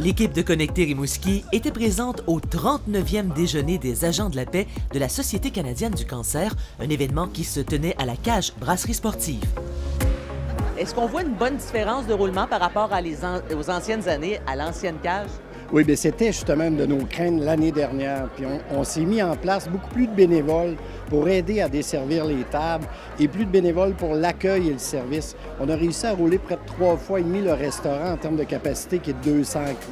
L'équipe de Connecter Rimouski était présente au 39e déjeuner des agents de la paix de la Société canadienne du cancer, un événement qui se tenait à la Cage Brasserie Sportive. Est-ce qu'on voit une bonne différence de roulement par rapport aux anciennes années, à l'ancienne cage? Oui, bien c'était justement une de nos craintes l'année dernière. Puis on s'est mis en place beaucoup plus de bénévoles pour aider à desservir les tables et plus de bénévoles pour l'accueil et le service. On a réussi à rouler près de 3 fois et demi le restaurant en termes de capacité qui est de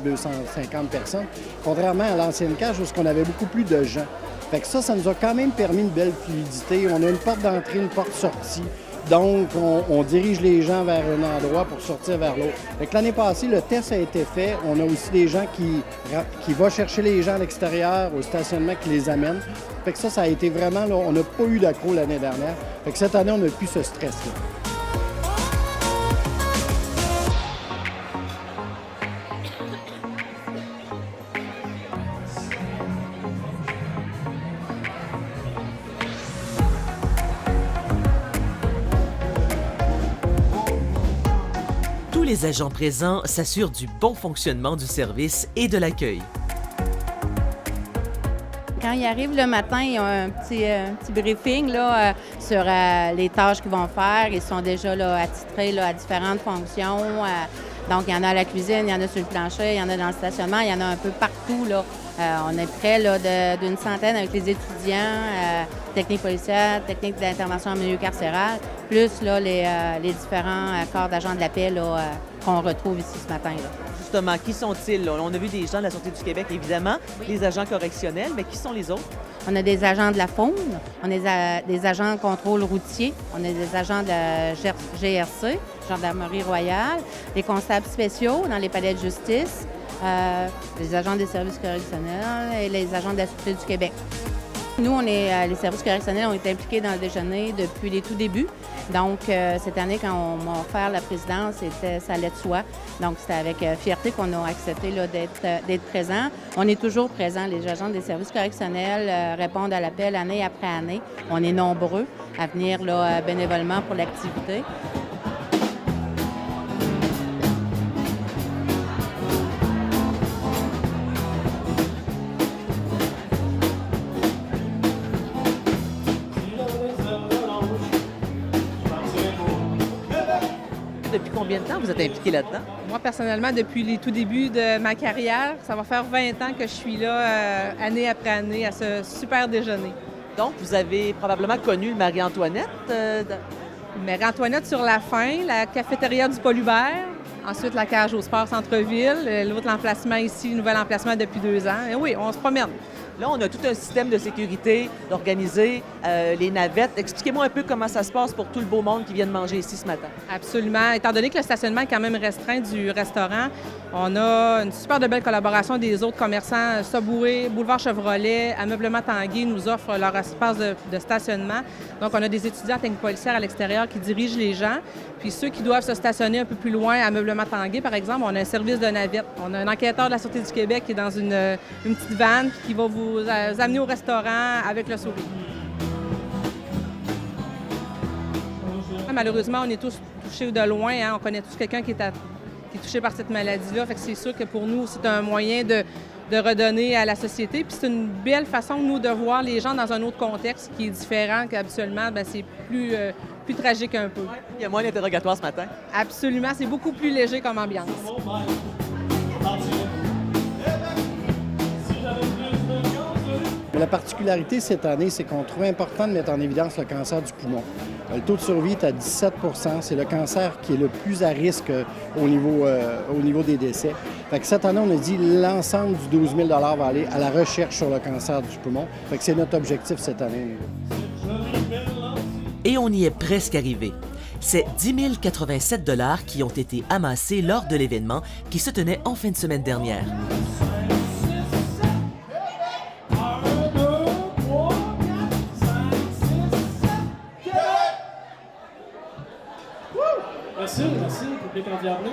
250 personnes, contrairement à l'ancienne cage où on avait beaucoup plus de gens. Fait que ça nous a quand même permis une belle fluidité. On a une porte d'entrée, une porte sortie. Donc, on dirige les gens vers un endroit pour sortir vers l'autre. L'année passée, le test a été fait. On a aussi des gens qui vont chercher les gens à l'extérieur, au stationnement, qui les amènent. Fait que ça a été vraiment, là, on n'a pas eu d'accro l'année dernière. Fait que cette année, on n'a plus ce stress-là. Tous les agents présents s'assurent du bon fonctionnement du service et de l'accueil. Quand ils arrivent le matin, ils ont un petit briefing là, sur les tâches qu'ils vont faire. Ils sont déjà là, attitrés là, à différentes fonctions. Donc, il y en a à la cuisine, il y en a sur le plancher, il y en a dans le stationnement, il y en a un peu partout. Là. On est près là, d'une centaine avec les étudiants, technique policière, technique d'intervention en milieu carcéral, plus là, les différents corps d'agents de la paix là, qu'on retrouve ici ce matin. Là. Justement, qui sont-ils? Là? On a vu des gens de la Sûreté du Québec, évidemment, les agents correctionnels, mais qui sont les autres? On a des agents de la faune, on a des agents de contrôle routier, on a des agents de la GRC, Gendarmerie royale, des constables spéciaux dans les palais de justice, les agents des services correctionnels et les agents de la Sûreté du Québec. Nous, les services correctionnels ont été impliqués dans le déjeuner depuis les tout débuts. Donc, cette année, quand on m'a offert la présidence, ça allait de soi. Donc, c'était avec fierté qu'on a accepté là, d'être présent. On est toujours présents. Les agents des services correctionnels répondent à l'appel année après année. On est nombreux à venir là, bénévolement pour l'activité. Depuis combien de temps vous êtes impliqué là-dedans? Moi, personnellement, depuis les tout débuts de ma carrière, ça va faire 20 ans que je suis là, année après année, à ce super déjeuner. Donc, vous avez probablement connu Marie-Antoinette? Marie-Antoinette sur la fin, la cafétéria du Paul Hubert, ensuite la cage au sport centre-ville, l'autre emplacement ici, le nouvel emplacement depuis 2 ans. Et oui, on se promène. Là, on a tout un système de sécurité, d'organiser les navettes. Expliquez-moi un peu comment ça se passe pour tout le beau monde qui vient de manger ici ce matin. Absolument. Étant donné que le stationnement est quand même restreint du restaurant, on a une super de belle collaboration des autres commerçants. Subway, Boulevard Chevrolet, Ameublement Tanguay nous offrent leur espace de stationnement. Donc, on a des étudiants en technique policière à l'extérieur qui dirigent les gens. Puis ceux qui doivent se stationner un peu plus loin, à Ameublement Tanguay, par exemple, on a un service de navette. On a un enquêteur de la Sûreté du Québec qui est dans une petite vanne qui va vous amener au restaurant avec le sourire. Malheureusement, on est tous touchés de loin. Hein. On connaît tous quelqu'un qui est touché par cette maladie-là. Fait que c'est sûr que pour nous, c'est un moyen de redonner à la société. Puis c'est une belle façon, nous, de voir les gens dans un autre contexte qui est différent qu'habituellement. Bien, c'est plus tragique un peu. Il y a moins d'interrogatoires ce matin? Absolument. C'est beaucoup plus léger comme ambiance. La particularité cette année, c'est qu'on trouvait important de mettre en évidence le cancer du poumon. Le taux de survie est à 17 %. C'est le cancer qui est le plus à risque au niveau des décès. Fait que cette année, on a dit l'ensemble du 12 000 va aller à la recherche sur le cancer du poumon. Fait que c'est notre objectif cette année. Et on y est presque arrivé. C'est 10 087 $ qui ont été amassés lors de l'événement qui se tenait en fin de semaine dernière. Merci, public endiablé.